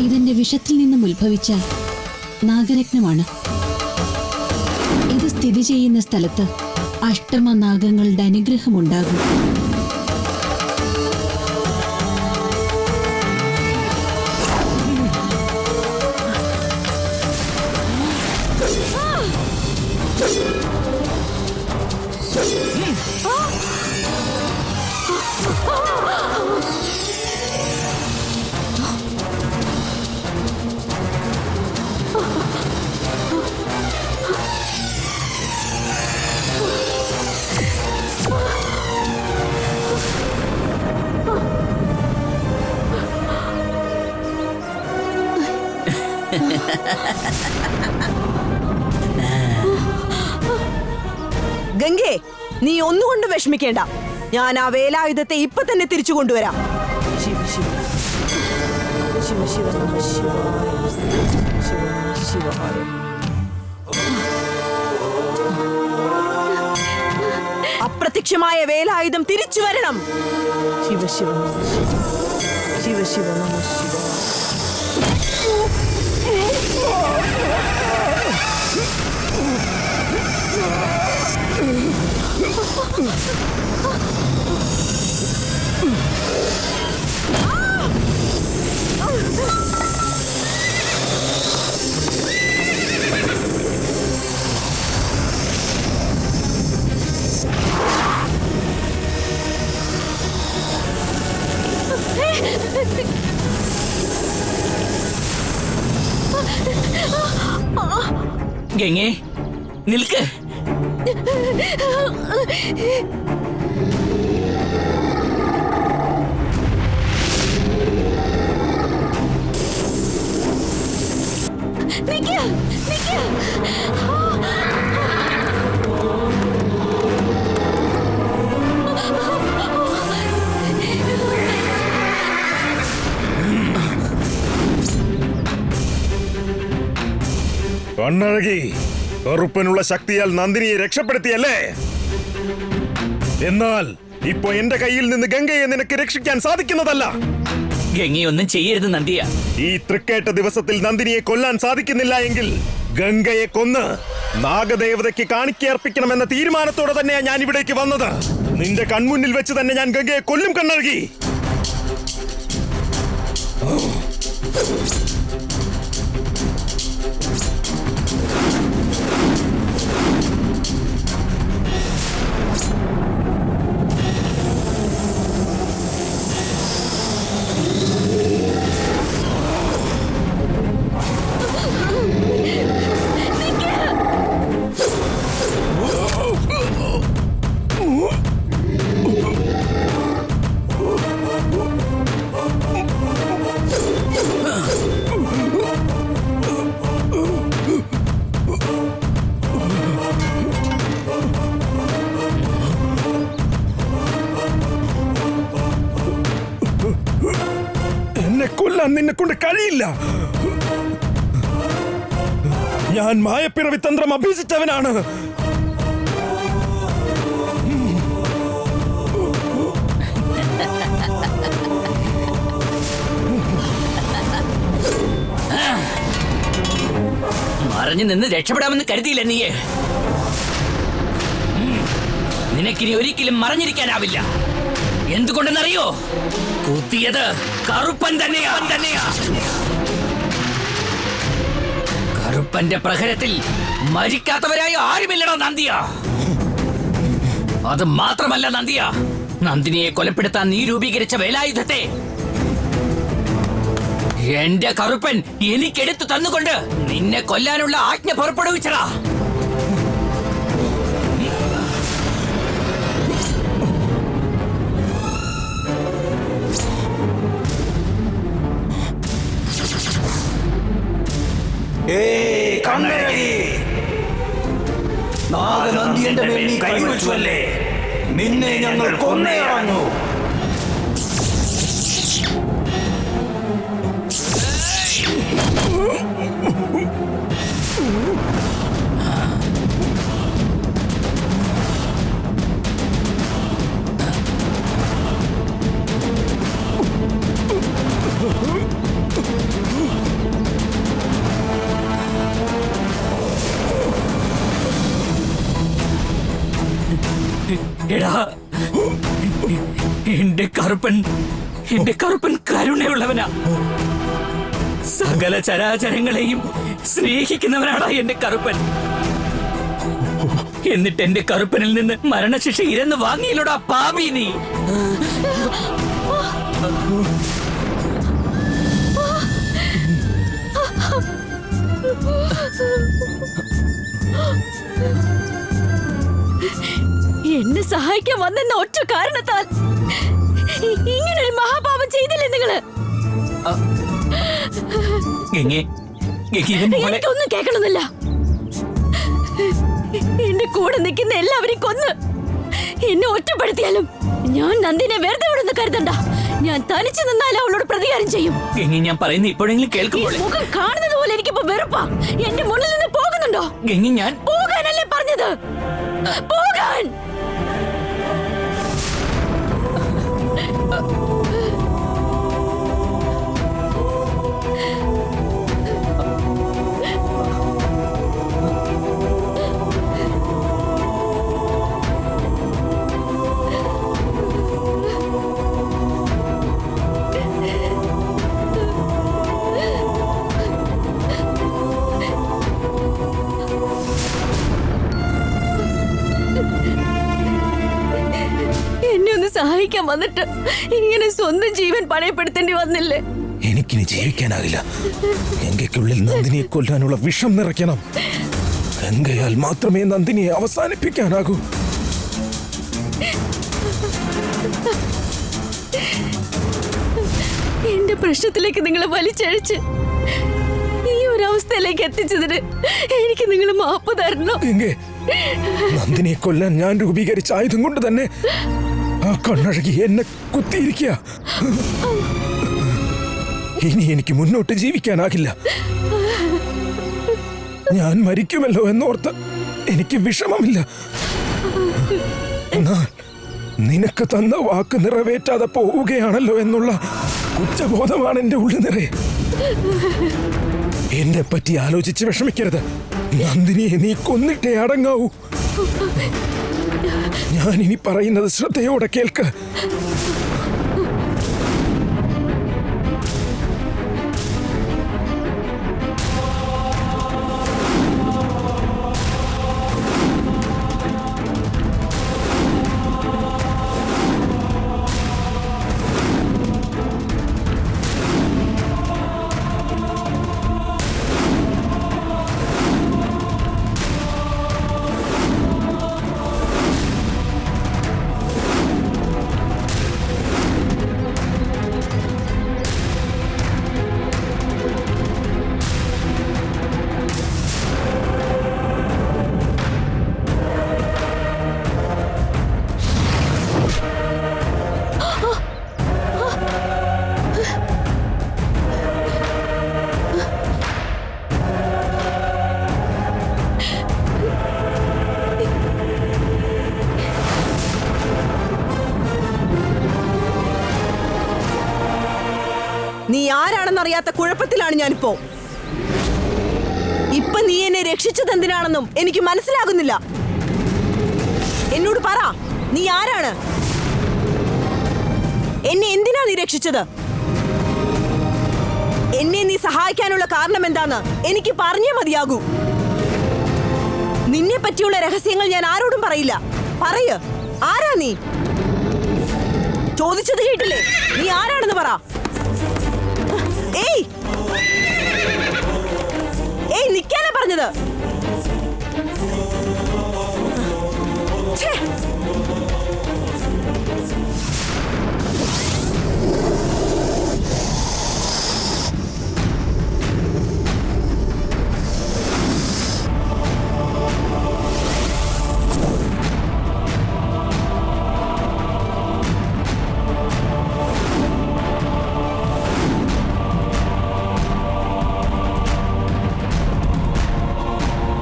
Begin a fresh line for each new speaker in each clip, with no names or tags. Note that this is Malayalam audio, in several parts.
ഇതിന്റെ വിഷത്തിൽ നിന്നും ഉത്ഭവിച്ച നാഗരത്നമാണ്. ഇത് സ്ഥിതി ചെയ്യുന്ന സ്ഥലത്ത് അഷ്ടമ നാഗങ്ങളുടെ അനുഗ്രഹമുണ്ടാകും.
ഗംഗേ, നീ ഒന്നുകൊണ്ട് വിഷമിക്കേണ്ട. ഞാൻ ആ വേലായുധത്തെ ഇപ്പൊ തന്നെ തിരിച്ചു കൊണ്ടുവരാം. ശിവ ശിവ ശിവ ശിവ നമഃ ശിവായ. ശിവ ശിവായ. അപ്രത്യക്ഷമായ വേലായുധം തിരിച്ചു വരണം. ശിവ ശിവ ശിവ ശിവ നമഃ ശിവായ.
ഗംഗേ, നിൽക്ക്.
കണ്ണഴകി, കറുപ്പനുള്ള ശക്തിയാൽ നന്ദിനിയെ രക്ഷപ്പെടുത്തിയല്ലേ? എന്നാൽ ഇപ്പൊ എന്റെ കയ്യിൽ നിന്ന് ഗംഗയെ നിനക്ക് രക്ഷിക്കാൻ സാധിക്കുന്നതല്ല.
ഗംഗയൊന്നും ചെയ്യരുത് നന്ദിയ.
ഈ തൃക്കേട്ട ദിവസത്തിൽ നന്ദിനിയെ കൊല്ലാൻ സാധിക്കുന്നില്ല എങ്കിൽ ഗംഗയെ കൊന്ന് നാഗദേവതയ്ക്ക് കാണിക്കർപ്പിക്കണമെന്ന തീരുമാനത്തോടെ തന്നെയാണ് ഞാൻ ഇവിടേക്ക് വന്നത്. നിന്റെ കൺമുന്നിൽ വെച്ച് തന്നെ ഞാൻ ഗംഗയെ കൊല്ലും കണ്ണഴകി. കൊല്ലാൻ നിന്നെ കൊണ്ട് കഴിയില്ല. ഞാൻ മായപ്പിറവി തന്ത്രം അഭ്യസിച്ചവനാണ്.
മറഞ്ഞു നിന്ന് രക്ഷപ്പെടാമെന്ന് കരുതിയില്ല നീയെ. നിനക്കിനി ഒരിക്കലും മറഞ്ഞിരിക്കാനാവില്ല. എന്തുകൊണ്ടെന്നറിയോ? കുത്തിയത് കറുപ്പൻ തന്നെയാ. കറുപ്പന്റെ പ്രഹരത്തിൽ മരിക്കാത്തവരായ ആരുമില്ലടോ നന്ദിയ. അത് മാത്രമല്ല നന്ദിയ, നന്ദിനിയെ കൊലപ്പെടുത്താൻ നീ രൂപീകരിച്ച വേലായുധത്തെ എന്റെ കറുപ്പൻ എനിക്കെടുത്തു തന്നുകൊണ്ട് നിന്നെ കൊല്ലാനുള്ള ആജ്ഞ പുറപ്പെടുവിച്ചടാ.
നാഗനന്ദിയുടെ മേൽ നീ കൈവച്ചുവല്ലേ? നിന്നെ ഞങ്ങൾ കൊന്നേറാങ്ങു.
എന്റെ കറുപ്പൻ കരുണയുള്ളവനാ. സകല ചരാചരങ്ങളെയും സ്നേഹിക്കുന്നവനാടാ എന്റെ കറുപ്പൻ. എന്നിട്ട് എന്റെ കറുപ്പനിൽ നിന്ന് മരണശിക്ഷ ഇരന്ന് വാങ്ങിയില്ലടാ പാപി നീ.
എന്നെ സഹായിക്കാൻ വന്നെന്ന ഒറ്റ കാരണത്താൽ ഇങ്ങനൊരു മഹാപാപം ചെയ്തില്ലേ നിങ്ങള്? എനിക്കൊന്നും കേൾക്കണമെന്നില്ല. എന്റെ കൂടെ നിൽക്കുന്ന എല്ലാവരെയും കൊന്ന് എന്നെ ഒറ്റപ്പെടുത്തിയാലും ഞാൻ നന്ദിനെ വെറുതെ വിടുന്ന കരുതണ്ട. ഞാൻ തനിച്ചു നിന്നാലും അവളോട് പ്രതികാരം ചെയ്യും.
ഞാൻ പറയുന്ന ഇപ്പോഴെങ്കിലും കേൾക്കുമ്പോൾ
മുഖം കാണുന്നത് പോലെ എനിക്കിപ്പോ വെറുപ്പാ. എന്റെ മുന്നിൽ നിന്ന് പോകുന്നുണ്ടോ?
ഞാൻ
പോകാനല്ലേ പറഞ്ഞത്? പോകാൻ. സഹായിക്കാൻ വന്നിട്ട് ഇങ്ങനെ സ്വന്തം ജീവൻ പണയപ്പെടുത്തേണ്ടി വന്നില്ലേ?
എനിക്കിനി ജീവിക്കാനാകില്ല. ഗംഗയ്ക്കുള്ളിൽ നന്ദിനിയെ കൊല്ലാനുള്ള വിഷം നിറയ്ക്കണം. ഗംഗയാൽ മാത്രമേ നന്ദിനിയെ അവസാനിപ്പിക്കാനാകൂ.
എന്റെ പ്രശ്നത്തിലേക്ക് നിങ്ങളെ വലിച്ചഴിച്ച് ഈ ഒരു അവസ്ഥയിലേക്ക് എത്തിച്ചതിന് എനിക്ക് നിങ്ങൾ മാപ്പ് തരണം.
നന്ദിനിയെ കൊല്ലാൻ ഞാൻ രൂപീകരിച്ച ആയുധം കൊണ്ട് തന്നെ ആ കണ്ണഴകി എന്നെ കുത്തിയിരിക്കുക. ഇനി എനിക്ക് മുന്നോട്ട് ജീവിക്കാനാകില്ല. ഞാൻ മരിക്കുമല്ലോ എന്നോർത്ത് എനിക്ക് വിഷമമില്ല. എന്നാൽ നിനക്ക് തന്ന വാക്ക് നിറവേറ്റാതെ പോവുകയാണല്ലോ എന്നുള്ള കുറ്റബോധമാണ് എന്റെ ഉള്ളിൽ നിറയെ. എന്നെ പറ്റി ആലോചിച്ച് വിഷമിക്കരുത്. നന്ദിനിയെ നീ കൊന്നിട്ടേ അടങ്ങാവൂ. ഞാൻ ഇനി പറയുന്നത് ശ്രദ്ധയോടെ കേൾക്ക്.
നീ ആരാണെന്നറിയാത്ത കുഴപ്പത്തിലാണ് ഞാനിപ്പോ. ഇപ്പൊ നീ എന്നെ രക്ഷിച്ചത് എന്തിനാണെന്നും എനിക്ക് മനസ്സിലാകുന്നില്ല. എന്നോട് പറ, നീ ആരാണ്? എന്നെ എന്തിനാ നീ രക്ഷിച്ചത്? എന്നെ നീ സഹായിക്കാനുള്ള കാരണം എന്താന്ന് എനിക്ക് പറഞ്ഞേ മതിയാകൂ. നിന്നെ പറ്റിയുള്ള രഹസ്യങ്ങൾ ഞാൻ ആരോടും പറയില്ല. പറയ്, ആരാ നീ? ചോദിച്ചത് കേട്ടില്ലേ? നീ ആരാണെന്ന് പറ. ഏയ് ഏയ്, നിക്കാനാ പറഞ്ഞത്.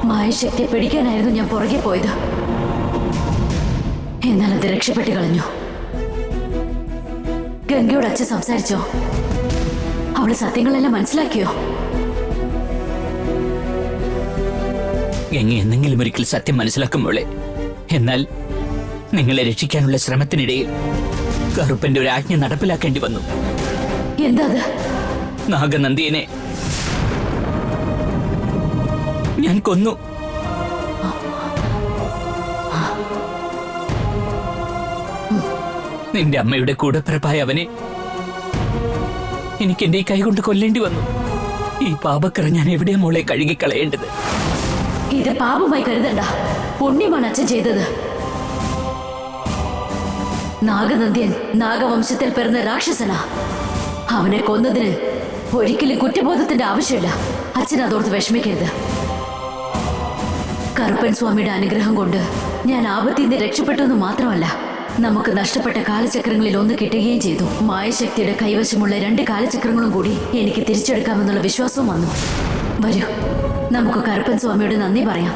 മായശക്തിയെ പിടിക്കാനായിരുന്നു ഞാൻ പുറകെ പോയത്. എന്നാൽ അത് രക്ഷപ്പെട്ടു കളഞ്ഞു. ഗംഗയോട് അച്ഛൻ സംസാരിച്ചോ? അവള് സത്യങ്ങളെല്ലാം മനസ്സിലാക്കിയോ?
ഗംഗ എന്തെങ്കിലും ഒരിക്കൽ സത്യം മനസ്സിലാക്കുമ്പോളെ. എന്നാൽ നിങ്ങളെ രക്ഷിക്കാനുള്ള ശ്രമത്തിനിടയിൽ കറുപ്പന്റെ ഒരു ആജ്ഞ നടപ്പിലാക്കേണ്ടി വന്നു.
എന്താ അത്?
നാഗനന്ദിയെ ഞാൻ കൊന്നു. നിന്റെ അമ്മയുടെ കൂടപ്പിറപ്പായ അവനെ എനിക്ക് എന്റെ ഈ കൈകൊണ്ട് കൊല്ലേണ്ടി വന്നു. ഈ പാപക്കറ ഞാൻ എവിടെ മോളെ കഴുകിക്കളയേണ്ടത്?
ഇത് പാപമായി കരുതണ്ട, പുണ്യമാണ് അച്ഛൻ ചെയ്തത്. നാഗനന്ദിയൻ നാഗവംശത്തിൽ പിറന്ന രാക്ഷസനാ. അവനെ കൊന്നതിന് ഒരിക്കലും കുറ്റബോധത്തിന്റെ ആവശ്യമില്ല. അച്ഛൻ അതോർത്ത് വിഷമിക്കരുത്. കറുപ്പൻ സ്വാമിയുടെ അനുഗ്രഹം കൊണ്ട് ഞാൻ ആപത്തിൽ നിന്ന് രക്ഷപ്പെട്ടു എന്ന് മാത്രമല്ല, നമുക്ക് നഷ്ടപ്പെട്ട കാലചക്രങ്ങളിൽ ഒന്ന് കിട്ടുകയും ചെയ്തു. മായശക്തിയുടെ കൈവശമുള്ള 2 കാലചക്രങ്ങളും കൂടി എനിക്ക് തിരിച്ചെടുക്കാമെന്നുള്ള വിശ്വാസവും വന്നു. വരൂ, നമുക്ക് കറുപ്പൻ സ്വാമിയോട് നന്ദി പറയാം.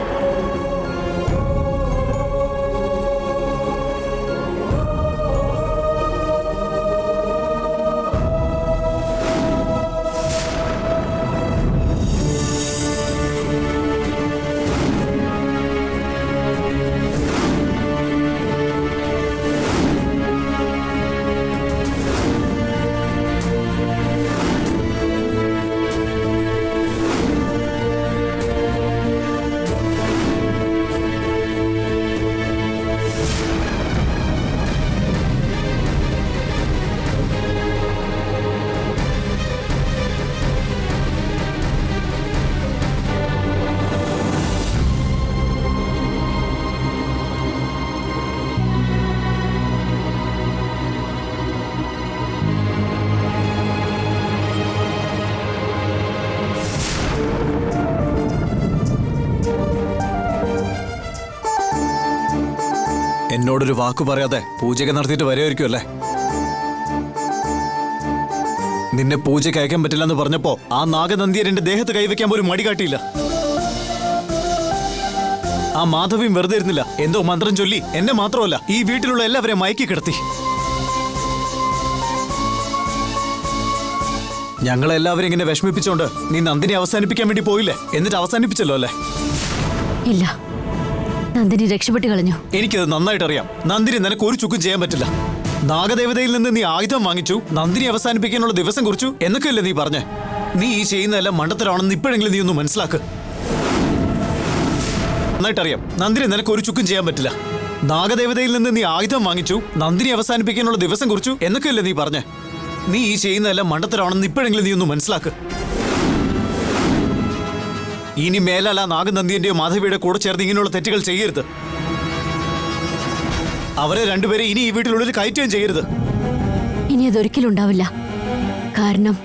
എന്നോടൊരു വാക്കു പറയാതെ പൂജയൊക്കെ നടത്തിയിട്ട് വരുമായിരിക്കും അല്ലേ? നിന്നെ പൂജയ്ക്ക് അയക്കാൻ പറ്റില്ലെന്ന് പറഞ്ഞപ്പോ ആ നാഗനന്ദിയൻ എന്റെ ദേഹത്ത് കൈവയ്ക്കാൻ പോലും മടി കാട്ടിയില്ല. ആ മാധവിയും വെറുതെ ഇരുന്നില്ല, എന്തോ മന്ത്രം ചൊല്ലി എന്നെ മാത്രമല്ല ഈ വീട്ടിലുള്ള എല്ലാവരെയും മയക്കി കിടത്തി. ഞങ്ങളെല്ലാവരും ഇങ്ങനെ വിഷമിപ്പിച്ചോണ്ട് നീ നന്ദിനെ അവസാനിപ്പിക്കാൻ വേണ്ടി പോയില്ലേ? എന്നിട്ട് അവസാനിപ്പിച്ചല്ലോ അല്ലേ?
ഇല്ല, നന്ദിനി രക്ഷപ്പെട്ടു കളഞ്ഞു.
എനിക്കത് നന്നായിട്ട് അറിയാം. നന്ദിനി നിനക്ക് ഒരു ചുക്കും ചെയ്യാൻ പറ്റില്ല. നാഗദേവതയിൽ നിന്ന് നീ ആയുധം വാങ്ങിച്ചു, നന്ദിനി അവസാനിപ്പിക്കാനുള്ള ദിവസം കുറിച്ചു എന്നൊക്കെയല്ലേ നീ പറഞ്ഞേ? നീ ഈ ചെയ്യുന്നതെല്ലാം മണ്ടത്തരാണെന്ന് ഇപ്പോഴെങ്കിലും നീ ഒന്ന് മനസ്സിലാക്ക്. നന്നായിട്ടറിയാം, നന്ദിനി നിനക്ക് ഒരു ചുക്കും ചെയ്യാൻ പറ്റില്ല. നാഗദേവതയിൽ നിന്ന് നീ ആയുധം വാങ്ങിച്ചു, നന്ദിനി അവസാനിപ്പിക്കാനുള്ള ദിവസം കുറിച്ചു എന്നൊക്കെയല്ലേ നീ പറഞ്ഞേ? നീ ഈ ചെയ്യുന്നതെല്ലാം മണ്ടത്തരാണെന്ന് ഇപ്പോഴെങ്കിലും നീ ഒന്ന് മനസ്സിലാക്ക്. ഇനി മേലല്ല നാഗനന്ദിന്റെയോ മാധവിയുടെ കൂടെ ചേർന്ന് ഇങ്ങനെയുള്ള തെറ്റുകൾ ചെയ്യരുത്. അവരെ രണ്ടുപേരെ ഇനി ഈ വീട്ടിലുള്ളിൽ കയറ്റുകയും ചെയ്യരുത്.
ഇനി അതൊരിക്കലും ഉണ്ടാവില്ല. കാരണം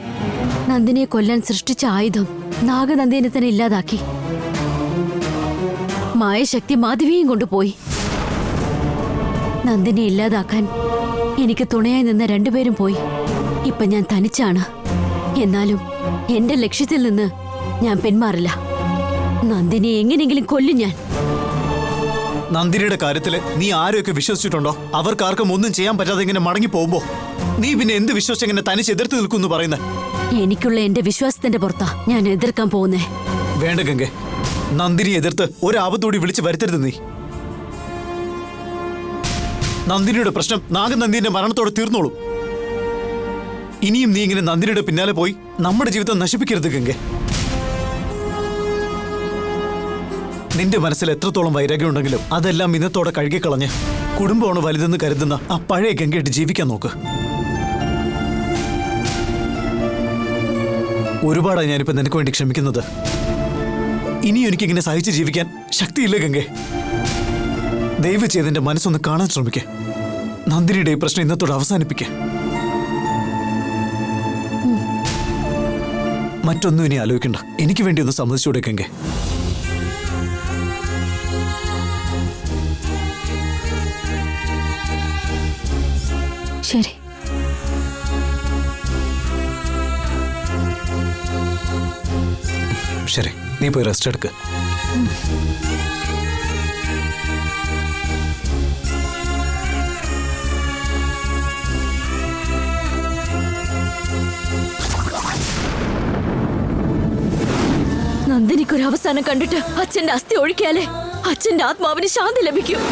നന്ദിനിയെ കൊല്ലാൻ സൃഷ്ടിച്ച ആയുധം നാഗനന്ദിനെ തന്നെ ഇല്ലാതാക്കി. മായശക്തി മാധവിയെയും കൊണ്ടുപോയി. നന്ദിനെ ഇല്ലാതാക്കാൻ എനിക്ക് തുണയായി നിന്ന 2 പേരും പോയി. ഇപ്പൊ ഞാൻ തനിച്ചാണ്. എന്നാലും എന്റെ ലക്ഷ്യത്തിൽ നിന്ന് ഞാൻ പിന്മാറില്ല. നന്ദിനെ എങ്ങനെയെങ്കിലും കൊല്ലും ഞാൻ.
നന്ദിനിയുടെ കാര്യത്തില് നീ ആരെയൊക്കെ വിശ്വസിച്ചിട്ടുണ്ടോ? അവർക്കാർക്കും ഒന്നും ചെയ്യാൻ പറ്റാതെ ഇങ്ങനെ മടങ്ങി പോകുമ്പോ നീ പിന്നെ എന്ത് വിശ്വസിച്ച് എങ്ങനെ തനിച്ച് എതിർത്ത് നിൽക്കുന്നു പറയുന്നത്?
എനിക്കുള്ള എന്റെ വിശ്വാസത്തിന്റെ പുറത്താ ഞാൻ എതിർക്കാൻ പോകുന്നേ.
വേണ്ട ഗംഗെ, നന്ദിനി എതിർത്ത് ഒരാപത്തോടി വിളിച്ച് വരുത്തരുത് നീ. നന്ദിനിയുടെ പ്രശ്നം നാഗനന്ദിന്റെ മരണത്തോടെ തീർന്നോളൂ. ഇനിയും നീ ഇങ്ങനെ നന്ദിനിയുടെ പിന്നാലെ പോയി നമ്മുടെ ജീവിതം നശിപ്പിക്കരുത് ഗംഗെ. നിന്റെ മനസ്സിൽ എത്രത്തോളം വൈരാഗ്യം ഉണ്ടെങ്കിലും അതെല്ലാം ഇന്നത്തോടെ കഴുകിക്കളഞ്ഞ് കുടുംബമാണ് വലുതെന്ന് കരുതുന്ന ആ പഴയ ഗംഗയായിട്ട് ജീവിക്കാൻ നോക്ക്. ഒരുപാടായി ഞാനിപ്പോ നിനക്ക് വേണ്ടി ക്ഷമിക്കുന്നത്. ഇനിയും എനിക്കിങ്ങനെ സഹിച്ച് ജീവിക്കാൻ ശക്തിയില്ല ഗംഗെ. ദയവ് ചെയ്ത് എന്റെ മനസ്സൊന്ന് കാണാൻ ശ്രമിക്കേ. നന്ദിനിയുടെ ഈ പ്രശ്നം ഇന്നത്തോടെ അവസാനിപ്പിക്കേ. മറ്റൊന്നും ഇനി ആലോചിക്കണ്ട. എനിക്ക് വേണ്ടി ഒന്ന് സമ്മതിച്ചൂടെ ഗംഗെ?
ശരി.
ശരി, നീ പോയി റെസ്റ്റ് എടുക്ക്.
നന്ദിനിക്കൊരു അവസാനം കണ്ടിട്ട് അച്ഛന്റെ അസ്ഥി ഒഴിക്കാലേ അച്ഛന്റെ ആത്മാവിന് ശാന്തി ലഭിക്കും.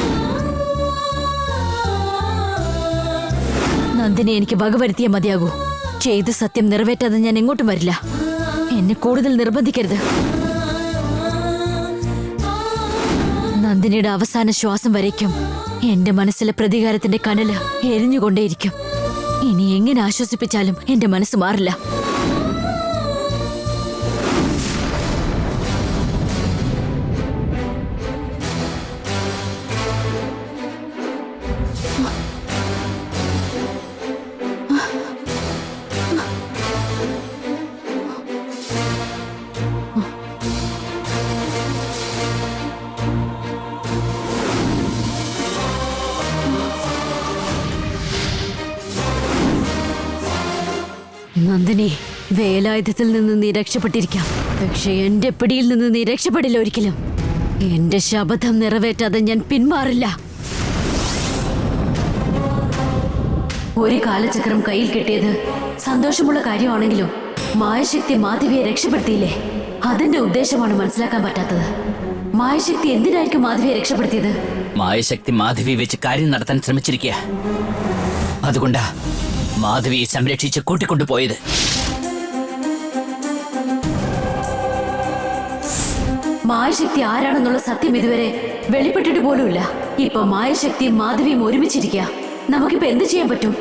നന്ദിനെ എനിക്ക് വകവരുത്തിയേ മതിയാകൂ. ചെയ്ത് സത്യം നിറവേറ്റാതെ ഞാൻ എങ്ങോട്ടും വരില്ല. എന്നെ കൂടുതൽ നിർബന്ധിക്കരുത്. നന്ദിനിയുടെ അവസാന ശ്വാസം വരയ്ക്കും എന്റെ മനസ്സിലെ പ്രതികാരത്തിന്റെ കനല് എരിഞ്ഞുകൊണ്ടേയിരിക്കും. ഇനി എങ്ങനെ ആശ്വസിപ്പിച്ചാലും എന്റെ മനസ്സ് മാറില്ല. നന്ദിനി, വേലായുധത്തിൽ നിന്ന് നീ രക്ഷപ്പെട്ടിരിക്കാം, പക്ഷെ എന്റെ പിടിയിൽ നിന്ന് നീ രക്ഷപ്പെടില്ല ഒരിക്കലും. എന്റെ ശപഥം നിറവേറ്റാതെ ഞാൻ പിന്മാറില്ല. ഒരു കാലചക്രം കയ്യിൽ കെട്ടിയത് സന്തോഷമുള്ള കാര്യമാണെങ്കിലും മായശക്തി മാധവിയെ രക്ഷപ്പെടുത്തിയില്ലേ? അതിന്റെ ഉദ്ദേശമാണ് മനസ്സിലാക്കാൻ പറ്റാത്തത്. മായശക്തി എന്തിനായിരിക്കും മാധവിയെ രക്ഷപ്പെടുത്തിയത്?
മായശക്തി മാധവി വെച്ച് കാര്യം നടത്താൻ ശ്രമിച്ചിരിക്കുക. അതുകൊണ്ടാ മാധവിയെ സംരക്ഷിച്ച് കൂട്ടിക്കൊണ്ടുപോയത്.
മായശക്തി ആരാണെന്നുള്ള സത്യം ഇതുവരെ വെളിപ്പെട്ടിട്ട് പോലുമില്ല. ഇപ്പൊ മായശക്തിയും മാധവിയും ഒരുമിച്ചിരിക്കുക. നമുക്കിപ്പോ എന്ത് ചെയ്യാൻ പറ്റും?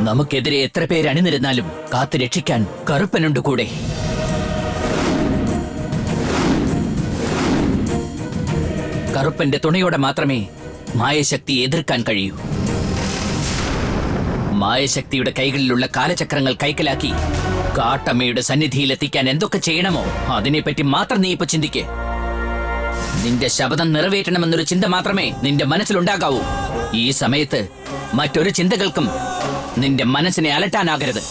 നമുക്കെതിരെ എത്ര പേര് അണിനിരുന്നാലും കാത്തു രക്ഷിക്കാൻ കറുപ്പനുണ്ട് കൂടെ. കറുപ്പന്റെ തുണയോടെ മാത്രമേ മായശക്തി എതിർക്കാൻ കഴിയൂ. മായശക്തിയുടെ കൈകളിലുള്ള കാലചക്രങ്ങൾ കൈക്കലാക്കി കാട്ടമ്മയുടെ സന്നിധിയിലെത്തിക്കാൻ എന്തൊക്കെ ചെയ്യണമോ അതിനെപ്പറ്റി മാത്രം നീ ഇപ്പൊ ചിന്തിക്കേ. നിന്റെ ശപഥം നിറവേറ്റണമെന്നൊരു ചിന്ത മാത്രമേ നിന്റെ മനസ്സിലുണ്ടാകാവൂ. ഈ സമയത്ത് മറ്റൊരു ചിന്തകൾക്കും നിന്റെ മനസ്സിനെ അലട്ടാനാകരുത്.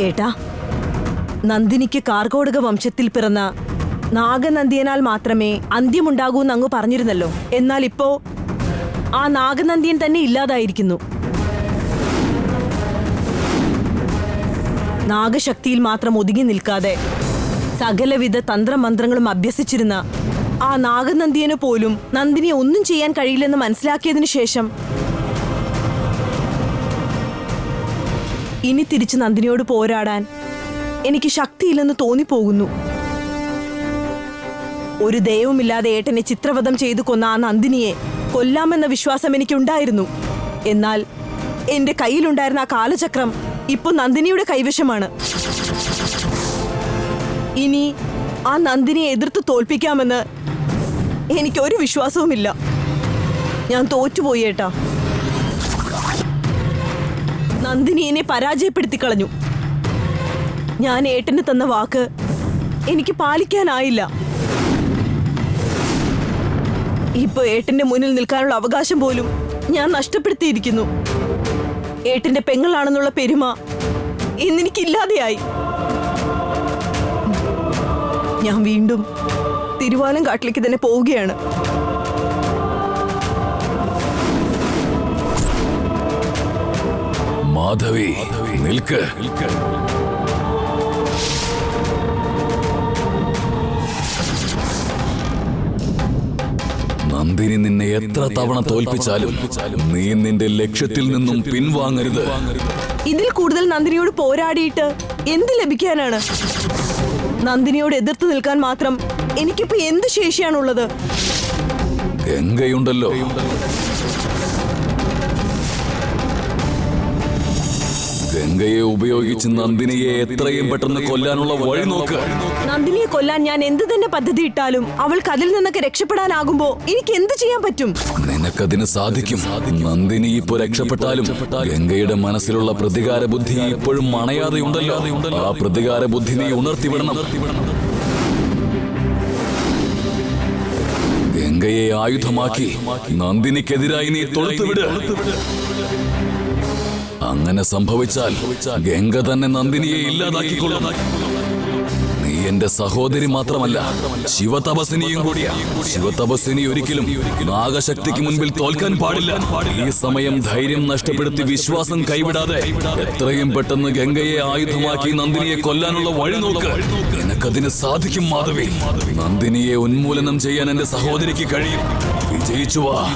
ഏട്ടാ, നന്ദിനിക്ക് കാർകോടക വംശത്തിൽ പിറന്ന നാഗനന്ദിയനാൽ മാത്രമേ അന്ത്യമുണ്ടാകൂന്ന് അങ്ങ് പറഞ്ഞിരുന്നല്ലോ. എന്നാൽ ഇപ്പോ ആ നാഗനന്ദിയൻ തന്നെ ഇല്ലാതായിരിക്കുന്നു. നാഗശക്തിയിൽ മാത്രം ഒതുങ്ങി നിൽക്കാതെ സകലവിധ തന്ത്രമന്ത്രങ്ങളും അഭ്യസിച്ചിരുന്ന ആ നാഗനന്ദിയന് പോലും നന്ദിനിയെ ഒന്നും ചെയ്യാൻ കഴിയില്ലെന്ന് മനസ്സിലാക്കിയതിനു ശേഷം ഇനി തിരിച്ച് നന്ദിനിയോട് പോരാടാൻ എനിക്ക് ശക്തിയില്ലെന്ന് തോന്നിപ്പോകുന്നു. ഒരു ദയവുമില്ലാതെ ഏട്ടനെ ചിത്രവധം ചെയ്തു കൊന്ന ആ നന്ദിനിയെ കൊല്ലാമെന്ന വിശ്വാസം എനിക്കുണ്ടായിരുന്നു. എന്നാൽ എന്റെ കയ്യിലുണ്ടായിരുന്ന ആ കാലചക്രം ഇപ്പൊ നന്ദിനിയുടെ കൈവശമാണ്. ഇനി ആ നന്ദിനിയെ എതിർത്ത് തോൽപ്പിക്കാമെന്ന് എനിക്കൊരു വിശ്വാസവുമില്ല. ഞാൻ തോറ്റുപോയി ഏട്ടാ. നന്ദിനി എന്നെ പരാജയപ്പെടുത്തി കളഞ്ഞു. ഞാൻ ഏട്ടന് തന്ന വാക്ക് എനിക്ക് പാലിക്കാനായില്ല. ഇപ്പൊ ഏട്ടന്റെ മുന്നിൽ നിൽക്കാനുള്ള അവകാശം പോലും ഞാൻ നഷ്ടപ്പെടുത്തിയിരിക്കുന്നു. ഏട്ടന്റെ പെങ്ങളാണെന്നുള്ള പെരുമ ഇന്നെനിക്കില്ലാതെയായി. ഞാൻ വീണ്ടും തിരുവാലം കാട്ടിലേക്ക് തന്നെ പോവുകയാണ്.
മാധവി, നിൽക്ക്. നന്ദിനി നിന്നെ എത്ര തവണ തോൽപ്പിച്ചാലും നീ നിന്റെ ലക്ഷ്യത്തിൽ നിന്നും പിൻവാങ്ങരുത്.
ഇതിൽ കൂടുതൽ നന്ദിനിയോട് പോരാടിയിട്ട് എന്ത് ലഭിക്കാനാണ്? നന്ദിനിയോട് എതിർത്ത് നിൽക്കാൻ മാത്രം എനിക്കിപ്പോ എന്ത് ശേഷിയാണുള്ളത്?
ഗംഗയുണ്ടല്ലോ. ഗംഗയെ ഉപയോഗിച്ച് നന്ദിനിയെ എത്രയും പെട്ടെന്ന് കൊല്ലാനുള്ള വഴി നോക്ക്.
നന്ദിനിയെ കൊല്ലാൻ ഞാൻ എന്ത് തന്നെ പദ്ധതി ഇട്ടാലും അവൾക്ക് അതിൽ നിന്നൊക്കെ രക്ഷപ്പെടാനാകുമ്പോ എനിക്ക് എന്ത് ചെയ്യാൻ പറ്റും?
നിനക്കതിന് സാധിക്കും. നന്ദിനി ഇപ്പൊ രക്ഷപ്പെട്ടാലും ഗംഗയുടെ മനസ്സിലുള്ള പ്രതികാര ബുദ്ധി ഇപ്പോഴും മണയാതെയുണ്ടല്ലോ. ആ പ്രതികാര ബുദ്ധി നീ ഉണർത്തിവിടണം. ഗംഗയെ ആയുധമാക്കി നന്ദിനിക്കെതിരായി നീ തൊഴുത്തുവിട്. അങ്ങനെ സംഭവിച്ചാൽ ഗംഗ തന്നെ നന്ദിനിയെ ഇല്ലാതാക്കിക്കൊള്ളും. നീ എന്റെ സഹോദരി മാത്രമല്ല, ശിവതപസ്വിനിയും കൂടിയാ. ശിവതപസ്വിനി ഒരിക്കലും നാഗശക്തിക്ക് മുൻപിൽ തോൽക്കാൻ പാടില്ല. ഈ സമയം ധൈര്യം നഷ്ടപ്പെടുത്തി വിശ്വാസം കൈവിടാതെ എത്രയും പെട്ടെന്ന് ഗംഗയെ ആയുധമാക്കി നന്ദിനിയെ കൊല്ലാനുള്ള വഴി നോക്ക്. നിനക്കതിന് സാധിക്കും മാധവി. നന്ദിനിയെ ഉന്മൂലനം ചെയ്യാൻ എന്റെ സഹോദരിക്ക് കഴിയും. വിജയിച്ചു വാ.